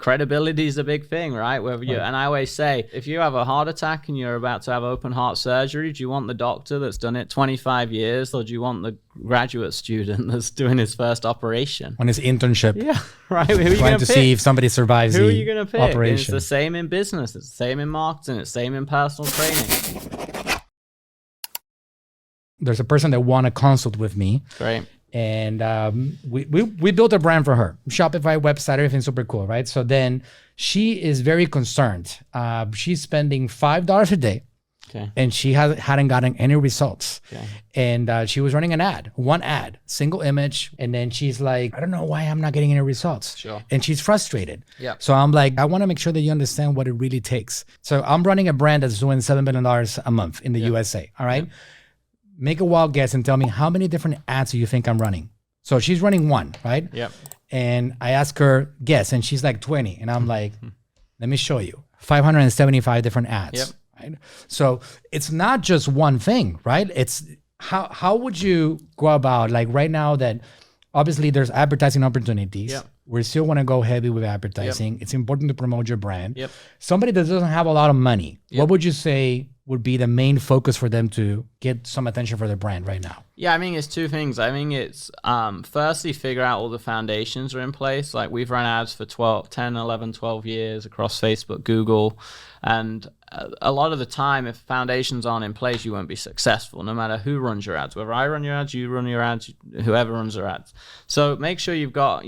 credibility is a big thing, right? Whether you, and I always say, if you have a heart attack and you're about to have open heart surgery, do you want the doctor that's done it 25 years, or do you want the graduate student that's doing his first operation on his internship? Yeah, right. Who are you trying to see if somebody survives Who the are you going to pick? operation. And it's the same in business. It's the same in marketing. It's the same in personal training. There's a person that want to consult with me. Great. And we built a brand for her, Shopify website, everything super cool, right? So then she is very concerned. She's spending $5 a day, and she hadn't gotten any results. And she was running one ad, single image, and then she's like, I don't know why I'm not getting any results. And she's frustrated. So I'm like, I want to make sure that you understand what it really takes. So I'm running a brand that's doing $7 million a month in the USA. All right. Make a wild guess and tell me how many different ads do you think I'm running? So she's running one, right? And I ask her, guess, and she's like 20. And I'm like, let me show you. 575 different ads. Right? So it's not just one thing, right? It's how would you go about, like right now that obviously there's advertising opportunities. We still want to go heavy with advertising. It's important to promote your brand. Somebody that doesn't have a lot of money, what would you say would be the main focus for them to get some attention for their brand right now? Yeah, I mean, it's two things. I mean, it's firstly, figure out all the foundations are in place. Like we've run ads for 10, 11, 12 years across Facebook, Google. And a lot of the time, if foundations aren't in place, you won't be successful, no matter who runs your ads. Whether I run your ads, you run your ads, whoever runs your ads. So make sure you've got,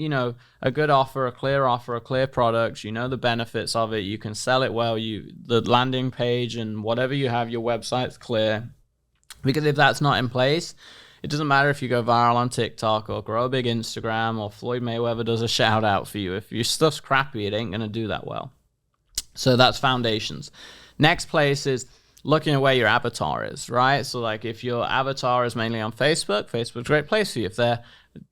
a good offer, a clear product, the benefits of it. You can sell it well. The landing page and whatever you have, your website's clear. Because if that's not in place, it doesn't matter if you go viral on TikTok or grow a big Instagram or Floyd Mayweather does a shout out for you. If your stuff's crappy, it ain't going to do that well. So that's foundations. Next place is looking at where your avatar is, right? So like if your avatar is mainly on Facebook, Facebook's a great place for you. If they're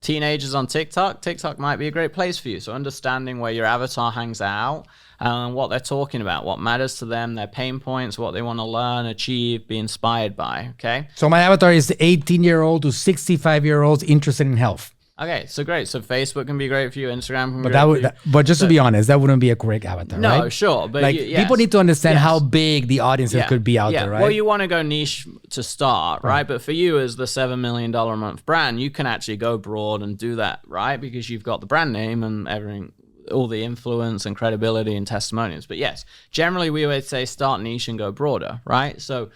teenagers on TikTok, TikTok might be a great place for you. So understanding where your avatar hangs out and what they're talking about, what matters to them, their pain points, what they want to learn, achieve, be inspired by, okay? So my avatar is the 18-year-old to 65-year-olds interested in health. Okay, so great. So Facebook can be great for you. Instagram can be great for you. But just to be honest, that wouldn't be a correct avatar, right? No, sure. But like people need to understand how big the audiences could be out there, right? Well, you want to go niche to start, right? But for you as the $7 million a month brand, you can actually go broad and do that, right? Because you've got the brand name and everything, all the influence and credibility and testimonials. But yes, generally we would say start niche and go broader, right? So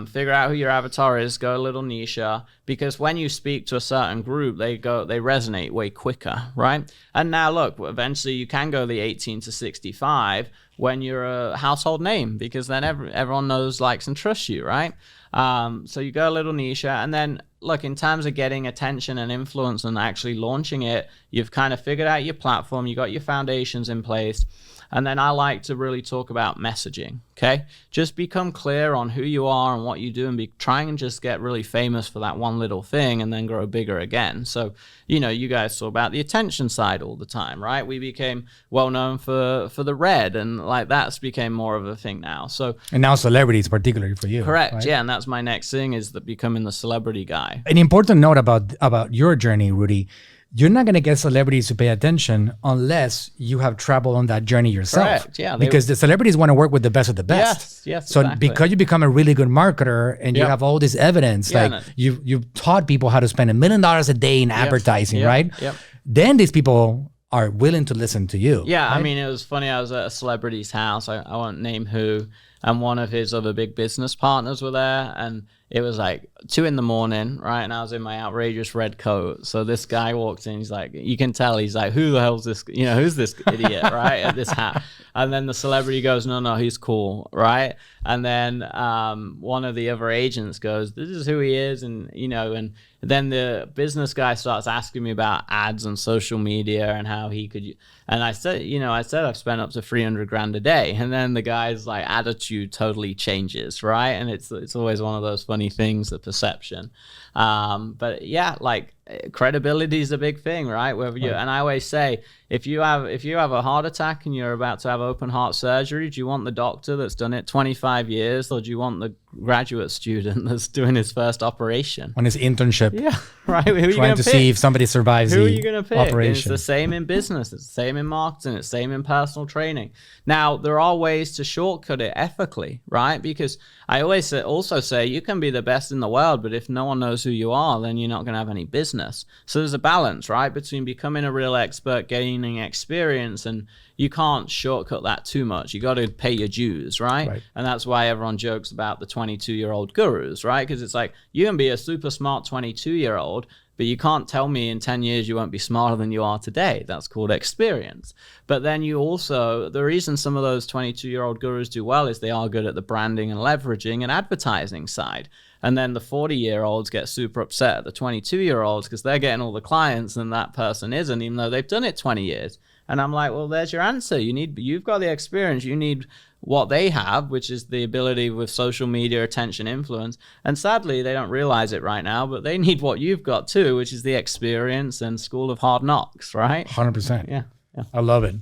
figure out who your avatar is, go a little niche, because when you speak to a certain group, they resonate way quicker, right? And now look, eventually you can go the 18 to 65 when you're a household name, because then everyone knows, likes, and trusts you, right? So you go a little niche, and then look, in terms of getting attention and influence and actually launching it, you've kind of figured out your platform, you got your foundations in place. And then I like to really talk about messaging, okay? Just become clear on who you are and what you do, and trying and just get really famous for that one little thing and then grow bigger again. So, you guys talk about the attention side all the time, right? We became well known for the red, and like that's became more of a thing now. So, and now celebrities, particularly for you. Correct, right? Yeah, and that's my next thing, is that becoming the celebrity guy. An important note about your journey, Rudy. You're not going to get celebrities to pay attention unless you have traveled on that journne yourself. Correct, yeah. Because the celebrities want to work with the best of the best. Yes, so exactly. Because you become a really good marketer and you have all this evidence, you've taught people how to spend $1 million a day in advertising, right? Then these people are willing to listen to you. Yeah, right? I mean, it was funny. I was at a celebrity's house. I won't name who. And one of his other big business partners were there. And it was like 2 a.m, right? And I was in my outrageous red coat. So this guy walks in, he's like, you can tell, he's like, who the hell's this, who's this idiot, right? At this hat. And then the celebrity goes, no, he's cool, right? And then one of the other agents goes, this is who he is. And, and then the business guy starts asking me about ads and social media and how he could, and I said, I've spent up to $300,000 a day. And then the guy's like attitude totally changes, right? And it's always one of those funny things, the perception. But yeah, like credibility is a big thing, right? Whether you, and I always say, if you have a heart attack and you're about to have open heart surgery, do you want the doctor that's done it 25 years, or do you want the graduate student that's doing his first operation on his internship? Yeah, right. Who are you trying to see if somebody survives Who are you going to pick? Operation. And it's the same in business. It's the same in marketing. It's the same in personal training. Now, there are ways to shortcut it ethically, right? Because I always also say you can be the best in the world, but if no one knows who you are, then you're not going to have any business. So there's a balance, right, between becoming a real expert, gaining experience, and you can't shortcut that too much. You got to pay your dues, right? And that's why everyone jokes about the 22-year-old gurus, right? Because it's like, you can be a super smart 22-year-old, but you can't tell me in 10 years you won't be smarter than you are today. That's called experience. But then you also, the reason some of those 22-year-old gurus do well is they are good at the branding and leveraging and advertising side. And then the 40-year-olds get super upset at the 22-year-olds because they're getting all the clients and that person isn't, even though they've done it 20 years. And I'm like, well, there's your answer. You've got the experience. You need what they have, which is the ability with social media, attention, influence. And sadly, they don't realize it right now, but they need what you've got too, which is the experience and school of hard knocks, right? 100%. Yeah. I love it.